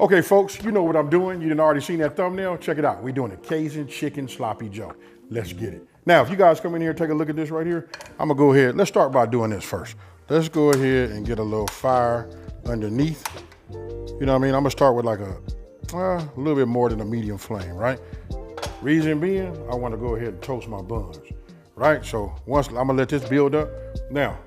Okay, folks, you know what I'm doing. You done already seen that thumbnail. Check it out. We're doing a Cajun Chicken Sloppy Joe. Let's get it. Now, if you guys come in here and take a look at this right here, I'm gonna go ahead. Let's start by doing this first. Let's go ahead and get a little fire underneath. You know what I mean? I'm gonna start with like a little bit more than a medium flame, right? Reason being, I wanna go ahead and toast my buns, right? So once I'm gonna let this build up. Now,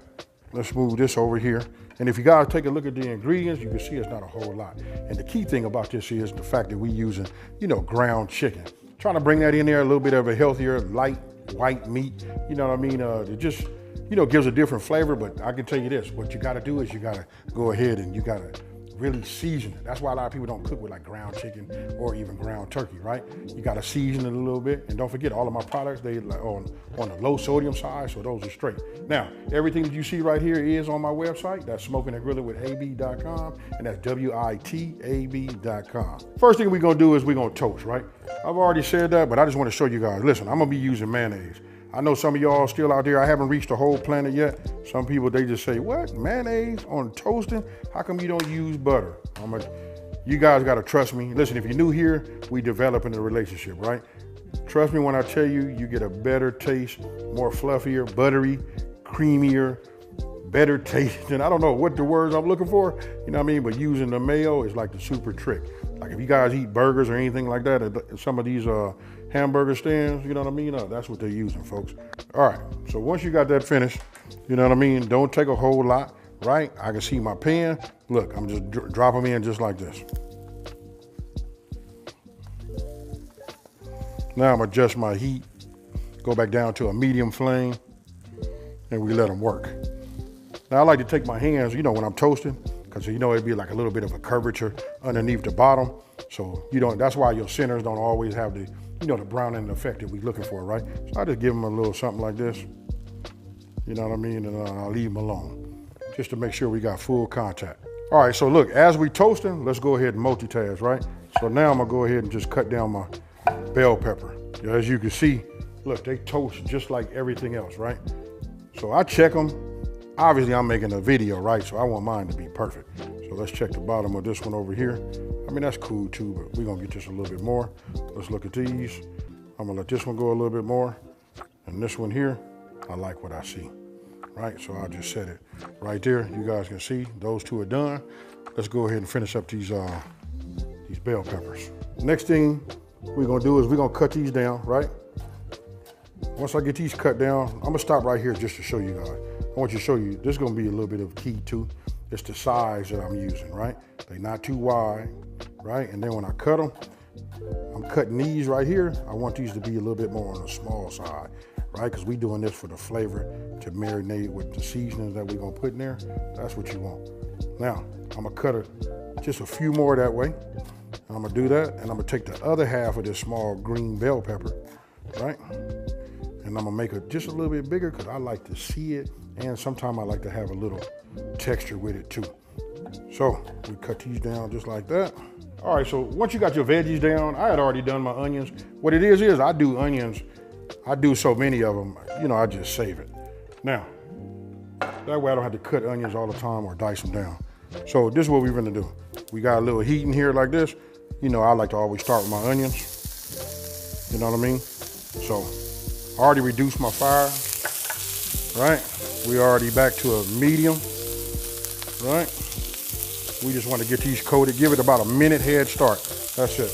let's move this over here. And if you guys take a look at the ingredients, you can see it's not a whole lot. And the key thing about this is the fact that we're using, ground chicken. Trying to bring that in there, a little bit of a healthier, light, white meat. You know what I mean? It just, gives a different flavor, but I can tell you this, what you gotta do is you gotta go ahead and you gotta really season it. That's why a lot of people don't cook with like ground chicken or even ground turkey, right? You gotta season it a little bit. And don't forget, all of my products, they like on the low sodium side, so those are straight. Now, everything that you see right here is on my website. That's smokingandgrillingwithab.com, and that's WITAB.com. First thing we're gonna do is we're gonna toast, right? I've already said that, but I just wanna show you guys. Listen, I'm gonna be using mayonnaise. I know some of y'all still out there, I haven't reached the whole planet yet. Some people, they just say, what, mayonnaise on toasting? How come you don't use butter? You guys gotta trust me. Listen, if you're new here, we developing a relationship, right? Trust me when I tell you, you get a better taste, more fluffier, buttery, creamier, better taste. And I don't know what the words I'm looking for, you know what I mean? But using the mayo is like the super trick. Like if you guys eat burgers or anything like that, at some of these hamburger stands, you know what I mean? That's what they're using, folks. All right, so once you got that finished, you know what I mean? Don't take a whole lot, right? I can see my pan. Look, I'm just dropping them in just like this. Now I'm adjust my heat, go back down to a medium flame, and we let them work. Now I like to take my hands, when I'm toasting, because it'd be like a little bit of a curvature underneath the bottom. So that's why your centers don't always have the, the browning effect that we're looking for, right? So I just give them a little something like this, you know what I mean? And I'll leave them alone, just to make sure we got full contact. All right, so look, as we toasting, let's go ahead and multitask, right? So now I'm gonna go ahead and just cut down my bell pepper. As you can see, look, they toast just like everything else, right? So I check them. Obviously, I'm making a video, right? So I want mine to be perfect. So let's check the bottom of this one over here. I mean, that's cool too, but we're gonna get this a little bit more. Let's look at these. I'm gonna let this one go a little bit more. And this one here, I like what I see, right? So I'll just set it right there. You guys can see those two are done. Let's go ahead and finish up these bell peppers. Next thing we're gonna do is we're gonna cut these down, right? Once I get these cut down, I'm gonna stop right here just to show you guys. I want you to show you, this is gonna be a little bit of key too. It's the size that I'm using, right? They're not too wide, right? And then when I cut them, I'm cutting these right here. I want these to be a little bit more on the small side, right? Because we're doing this for the flavor to marinate with the seasonings that we're gonna put in there. That's what you want. Now, I'm gonna cut it just a few more that way. And I'm gonna do that, and I'm gonna take the other half of this small green bell pepper, right? And I'm gonna make it just a little bit bigger because I like to see it, and sometimes I like to have a little texture with it too. So we cut these down just like that. All right, so once you got your veggies down, I had already done my onions. What it is I do onions, I do so many of them, I just save it. Now, that way I don't have to cut onions all the time or dice them down. So this is what we're gonna do. We got a little heat in here like this. I like to always start with my onions. You know what I mean? So I already reduced my fire, right? We already back to a medium, right? We just want to get these coated, give it about a minute head start. That's it.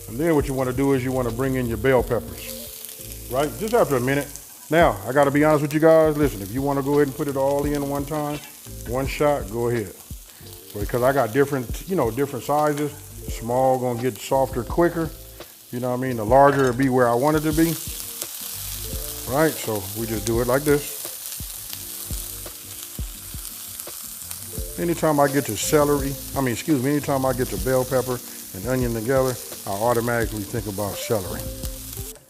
And then what you want to do is you want to bring in your bell peppers, right? Just after a minute. Now, I got to be honest with you guys. Listen, if you want to go ahead and put it all in one time, one shot, go ahead. Because I got different sizes. Small gonna get softer quicker. You know what I mean? The larger it'll be where I want it to be. Right, so we just do it like this. Anytime I get to anytime I get to bell pepper and onion together, I automatically think about celery.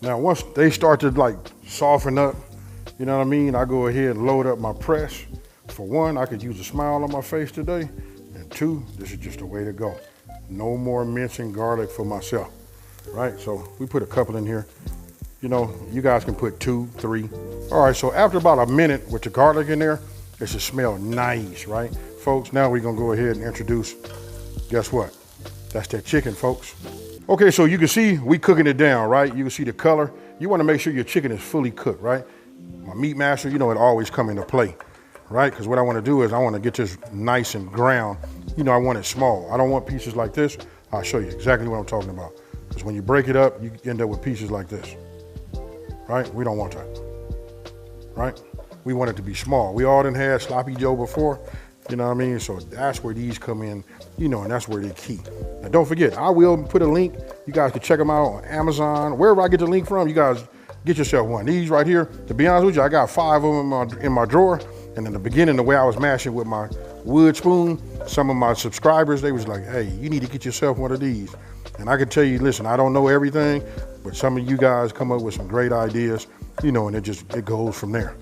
Now, once they start to like soften up, you know what I mean? I go ahead and load up my press. For one, I could use a smile on my face today. And two, this is just the way to go. No more mincing garlic for myself, right? So we put a couple in here. You guys can put 2, 3. All right, so after about a minute with the garlic in there, it should smell nice, right? Folks, now we're gonna go ahead and introduce, guess what? That's that chicken, folks. Okay, so you can see we cooking it down, right? You can see the color. You want to make sure your chicken is fully cooked, right? My meat master, you know, it always come into play, right? Because what I want to do is I want to get this nice and ground. You know, I want it small. I don't want pieces like this. I'll show you exactly what I'm talking about. Because when you break it up, you end up with pieces like this, right? We don't want that, right? We want it to be small. We all done had Sloppy Joe before, you know what I mean? So that's where these come in, you know, and that's where they're key. Now don't forget, I will put a link. You guys can check them out on Amazon, wherever I get the link from. You guys get yourself one. These right here, to be honest with you, I got 5 of them in my drawer. And in the beginning, the way I was mashing with my wood spoon, some of my subscribers, they was like, hey, you need to get yourself one of these. And I can tell you, listen, I don't know everything, but some of you guys come up with some great ideas, you know, and it goes from there,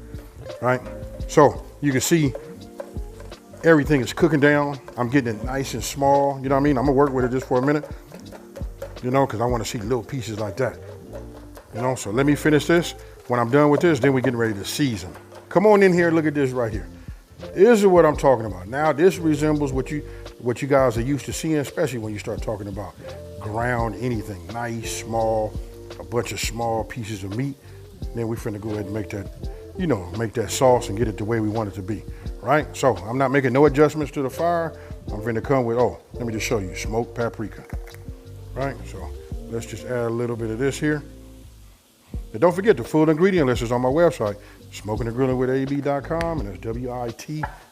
right? So you can see everything is cooking down. I'm getting it nice and small, you know what I mean? I'm gonna work with it just for a minute, you know, because I want to see little pieces like that, you know? So let me finish this. When I'm done with this, then we're getting ready to season. Come on in here, look at this right here. This is what I'm talking about. Now this resembles what you guys are used to seeing, especially when you start talking about ground anything, nice, small, a bunch of small pieces of meat. Then we finna go ahead and make that, you know, make that sauce and get it the way we want it to be, right? So I'm not making no adjustments to the fire. I'm finna come with, oh, let me just show you, smoked paprika, right? So let's just add a little bit of this here. And don't forget, the full ingredient list is on my website, smokingandgrillingwithab.com, and it's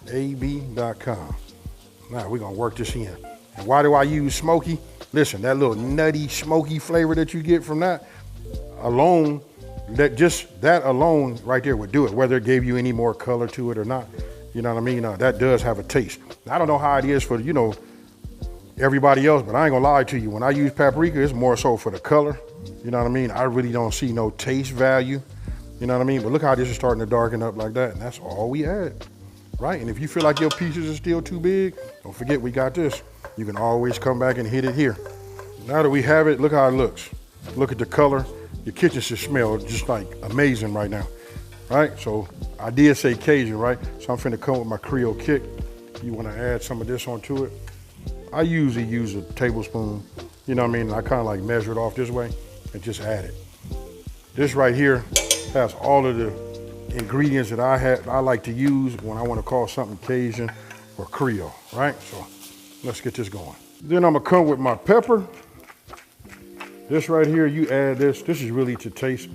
WITAB.com. Now we're gonna work this in. And why do I use smoky? Listen, that little nutty, smoky flavor that you get from that alone, that alone right there would do it, whether it gave you any more color to it or not. You know what I mean? That does have a taste. I don't know how it is for, you know, everybody else, but I ain't gonna lie to you. When I use paprika, it's more so for the color. You know what I mean? I really don't see no taste value. You know what I mean? But look how this is starting to darken up like that, and that's all we add, right? And if you feel like your pieces are still too big, don't forget we got this. You can always come back and hit it here. Now that we have it, look how it looks. Look at the color. Your kitchen should smell just like amazing right now, right? So I did say Cajun, right? So I'm finna come with my Creole kick. You wanna add some of this onto it. I usually use a tablespoon, you know what I mean? I kinda like measure it off this way and just add it. This right here has all of the ingredients that I like to use when I wanna call something Cajun or Creole, right? So let's get this going. Then I'm gonna come with my pepper. This right here, you add this. This is really to taste.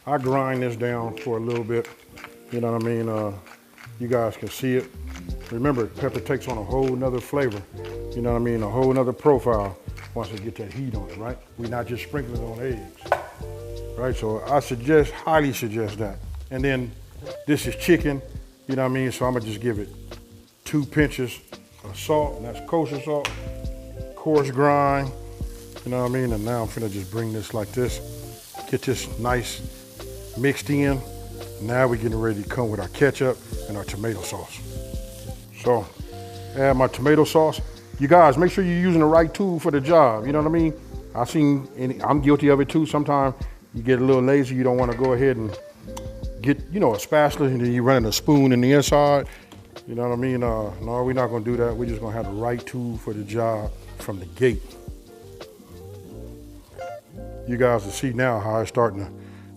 I grind this down for a little bit. You know what I mean? You guys can see it. Remember, pepper takes on a whole nother flavor. You know what I mean? A whole nother profile once it get that heat on it, right? We're not just sprinkling it on eggs, right? So I highly suggest that. And then this is chicken, you know what I mean? So I'm gonna just give it 2 pinches of salt, and that's kosher salt, coarse grind, you know what I mean? And now I'm finna just bring this like this, get this nice mixed in. Now we're getting ready to come with our ketchup and our tomato sauce. So add my tomato sauce. You guys, make sure you're using the right tool for the job, you know what I mean? I'm guilty of it too. Sometimes you get a little lazy, you don't wanna go ahead and get, you know, a spatula and then you're running a spoon in the inside. You know what I mean? No, we're not gonna do that. We're just gonna have the right tool for the job from the gate. You guys will see now how it's starting to,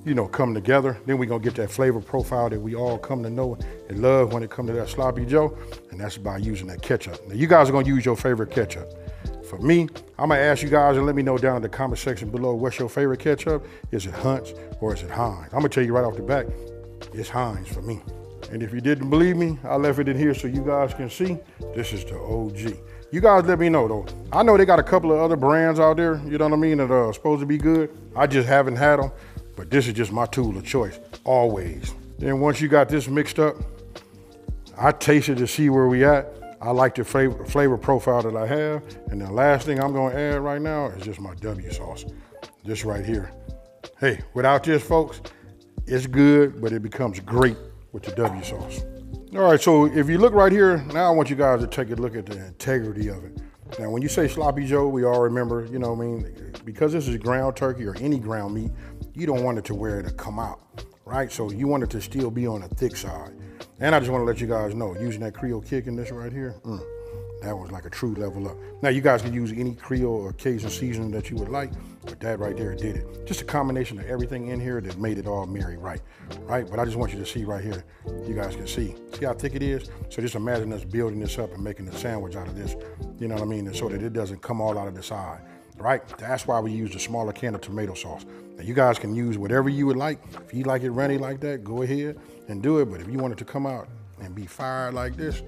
you know, come together. Then we're gonna get that flavor profile that we all come to know and love when it comes to that Sloppy Joe, and that's by using that ketchup. Now you guys are gonna use your favorite ketchup. For me, I'm gonna ask you guys and let me know down in the comment section below, what's your favorite ketchup? Is it Hunt's or is it Heinz? I'm gonna tell you right off the bat, it's Heinz for me. And if you didn't believe me, I left it in here so you guys can see. This is the OG. You guys let me know though. I know they got a couple of other brands out there, you know what I mean, that are supposed to be good. I just haven't had them, but this is just my tool of choice, always. Then once you got this mixed up, I taste it to see where we at. I like the flavor profile that I have. And the last thing I'm gonna add right now is just my W sauce. This right here. Hey, without this, folks, it's good, but it becomes great with the W sauce. All right, so if you look right here, now I want you guys to take a look at the integrity of it. Now, when you say Sloppy Joe, we all remember, you know what I mean? Because this is ground turkey or any ground meat, you don't want it to where it'll come out, right? So you want it to still be on the thick side. And I just want to let you guys know, using that Creole kick in this right here, That was like a true level up. Now you guys can use any Creole or Cajun seasoning that you would like, but that right there did it. Just a combination of everything in here that made it all marry right? But I just want you to see right here, you guys can see how thick it is? So just imagine us building this up and making a sandwich out of this, you know what I mean? And so that it doesn't come all out of the side, right? That's why we use the smaller can of tomato sauce. Now you guys can use whatever you would like. If you like it runny like that, go ahead and do it. But if you want it to come out and be fired like this,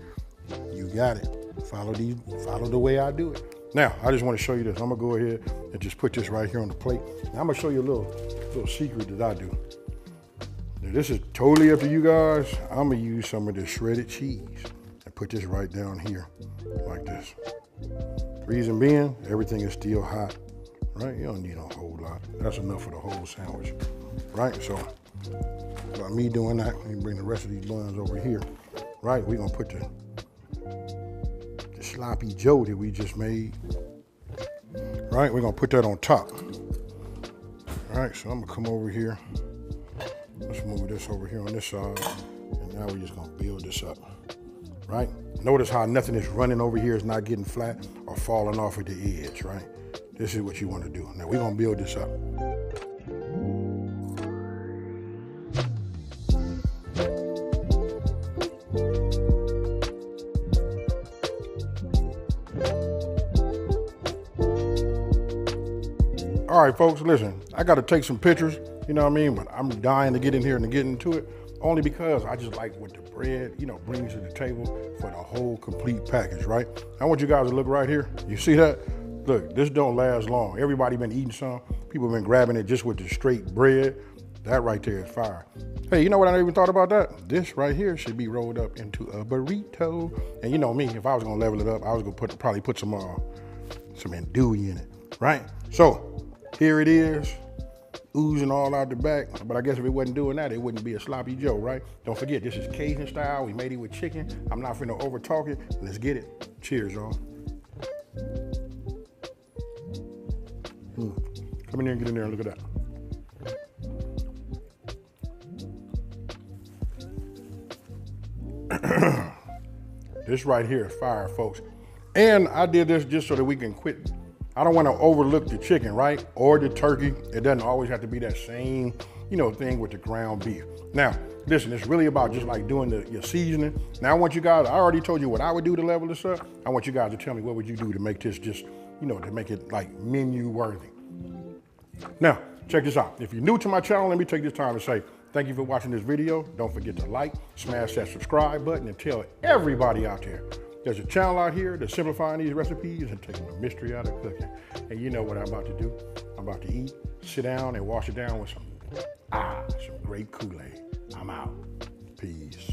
you got it. Follow the way I do it. Now, I just want to show you this. I'm gonna go ahead and just put this right here on the plate. Now, I'm gonna show you a little secret that I do. Now, this is totally up to you guys. I'm gonna use some of this shredded cheese and put this right down here like this. Reason being, everything is still hot, right? You don't need a whole lot. That's enough for the whole sandwich, right? So, by me doing that, let me bring the rest of these buns over here, right? We're gonna put the sloppy Joe that we just made, right? We're gonna put that on top. All right, so I'm gonna come over here. Let's move this over here on this side, and now we're just gonna build this up, right? Notice how nothing is running over here is not getting flat or falling off at the edge, right? This is what you want to do. Now we're gonna build this up. All right, folks, listen, I got to take some pictures, you know what I mean? But I'm dying to get in here and to get into it, only because I just like what the bread, brings to the table for the whole complete package, right? I want you guys to look right here. You see that? Look, this don't last long. Everybody been eating some. People been grabbing it just with the straight bread. That right there is fire. Hey, you know what? I never even thought about that. This right here should be rolled up into a burrito. And you know me, if I was gonna level it up, I was gonna probably put some andouille in it, right? So, here it is, oozing all out the back. But I guess if it wasn't doing that, it wouldn't be a sloppy Joe, right? Don't forget, this is Cajun style. We made it with chicken. I'm not finna over talk it. Let's get it. Cheers, y'all. Come in here and get in there and look at that. This right here is fire, folks. And I did this just so that we can quit. I don't want to overlook the chicken, right? Or the turkey. It doesn't always have to be that same, thing with the ground beef. Now, listen, it's really about just like doing your seasoning. Now, I want you guys, I already told you what I would do to level this up. I want you guys to tell me what would you do to make this just, to make it like menu worthy. Now, check this out. If you're new to my channel, let me take this time to say thank you for watching this video. Don't forget to like, smash that subscribe button, and tell everybody out there. There's a channel out here that's simplifying these recipes and taking the mystery out of cooking. And you know what I'm about to do? I'm about to eat, sit down, and wash it down with some great Kool-Aid. I'm out. Peace.